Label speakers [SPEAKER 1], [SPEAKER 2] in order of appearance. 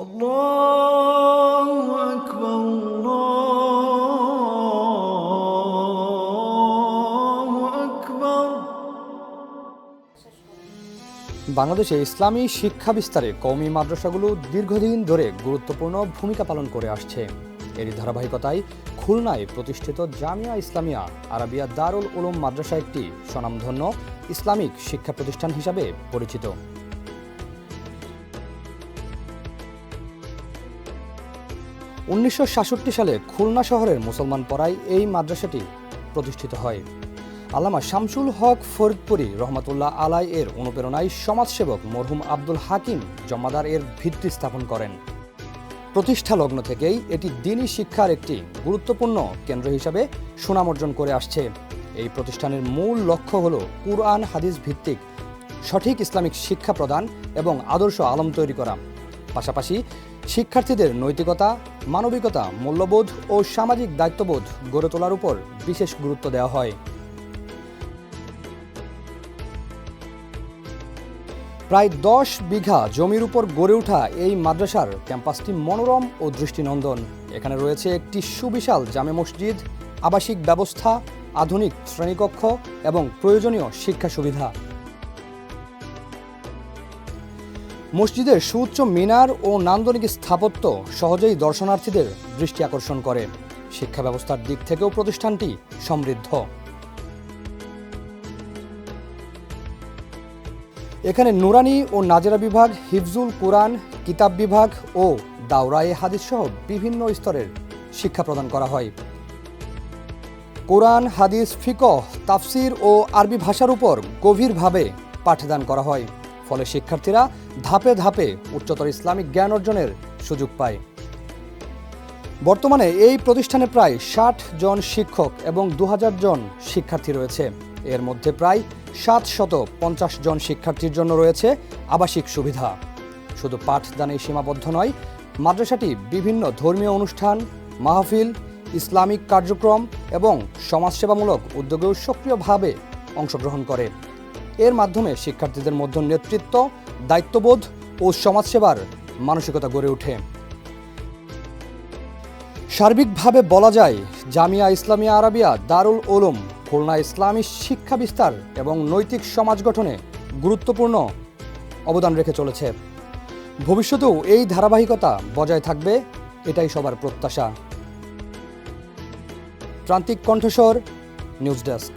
[SPEAKER 1] আল্লাহু আকবার, আল্লাহু আকবার।
[SPEAKER 2] বাংলাদেশে ইসলামী শিক্ষা বিস্তারে কওমি মাদ্রাসাগুলো দীর্ঘদিন ধরে গুরুত্বপূর্ণ ভূমিকা পালন করে আসছে। এরই ধারাবাহিকতায় খুলনায় প্রতিষ্ঠিত জামিয়া ইসলামিয়া আরাবিয়া দারুল উলুম মাদ্রাসা একটি স্বনামধন্য ইসলামিক শিক্ষা প্রতিষ্ঠান হিসাবে পরিচিত। 1966 সালে খুলনা শহরের মুসলমান পাড়ায় এই মাদ্রাসাটি প্রতিষ্ঠিত হয়। আল্লামা শামসুল হক ফরিদপুরি রহমাতুল্লাহ আলাই এর অনুপ্রেরণায় সমাজসেবক মরহুম আব্দুল হাকিম জমাদার এর ভিত্তি স্থাপন করেন। প্রতিষ্ঠা লগ্ন থেকেই এটি দ্বীনি শিক্ষার একটি গুরুত্বপূর্ণ কেন্দ্র হিসাবে সুনাম অর্জন করে আসছে। এই প্রতিষ্ঠানের মূল লক্ষ্য হল কুরআন হাদিস ভিত্তিক সঠিক ইসলামিক শিক্ষা প্রদান এবং আদর্শ আলম তৈরি করা। পাশাপাশি শিক্ষার্থীদের নৈতিকতা, মানবিকতা, মূল্যবোধ ও সামাজিক দায়িত্ববোধ গড়ে তোলার উপর বিশেষ গুরুত্ব দেওয়া হয়। প্রায় 10 বিঘা জমির উপর গড়ে ওঠা এই মাদ্রাসার ক্যাম্পাসটি মনোরম ও দৃষ্টিনন্দন। এখানে রয়েছে একটি সুবিশাল জামে মসজিদ, আবাসিক ব্যবস্থা, আধুনিক শ্রেণীকক্ষ এবং প্রয়োজনীয় শিক্ষা সুবিধা। মসজিদের সুউচ্চ মিনার ও নান্দনিক স্থাপত্য সহজেই দর্শনার্থীদের দৃষ্টি আকর্ষণ করে। শিক্ষা ব্যবস্থার দিক থেকেও প্রতিষ্ঠানটি সমৃদ্ধ। এখানে নুরানি ও নাজেরা বিভাগ, হিফজুল কুরআন, কিতাব বিভাগ ও দাওরায়ে হাদিস সহ বিভিন্ন স্তরের শিক্ষা প্রদান করা হয়। কোরআন, হাদিস, ফিকহ, তাফসির ও আরবি ভাষার উপর গভীরভাবে পাঠদান করা হয়। ফলে শিক্ষার্থীরা ধাপে ধাপে উচ্চতর ইসলামিক জ্ঞান অর্জনের সুযোগ পায়। বর্তমানে এই প্রতিষ্ঠানে প্রায় 60 জন শিক্ষক এবং 2000 জন শিক্ষার্থী রয়েছে। এর মধ্যে প্রায় 750 জন শিক্ষার্থীর জন্য রয়েছে আবাসিক সুবিধা। শুধু পাঠদানেই সীমাবদ্ধ নয়, মাদ্রাসাটি বিভিন্ন ধর্মীয় অনুষ্ঠান, মাহফিল, ইসলামিক কার্যক্রম এবং সমাজসেবামূলক উদ্যোগেও সক্রিয়ভাবে অংশগ্রহণ করে। এর মাধ্যমে শিক্ষার্থীদের মধ্যে নেতৃত্ব, দায়িত্ববোধ ও সমাজসেবার মানসিকতা গড়ে ওঠে। সার্বিকভাবে বলা যায়, জামিয়া ইসলামিয়া আরাবিয়া দারুল উলুম খুলনা ইসলামী শিক্ষা বিস্তার এবং নৈতিক সমাজ গঠনে গুরুত্বপূর্ণ অবদান রেখে চলেছে। ভবিষ্যতেও এই ধারাবাহিকতা বজায় থাকবে, এটাই সবার প্রত্যাশা। প্রান্তিক কণ্ঠস্বর, নিউজ ডেস্ক।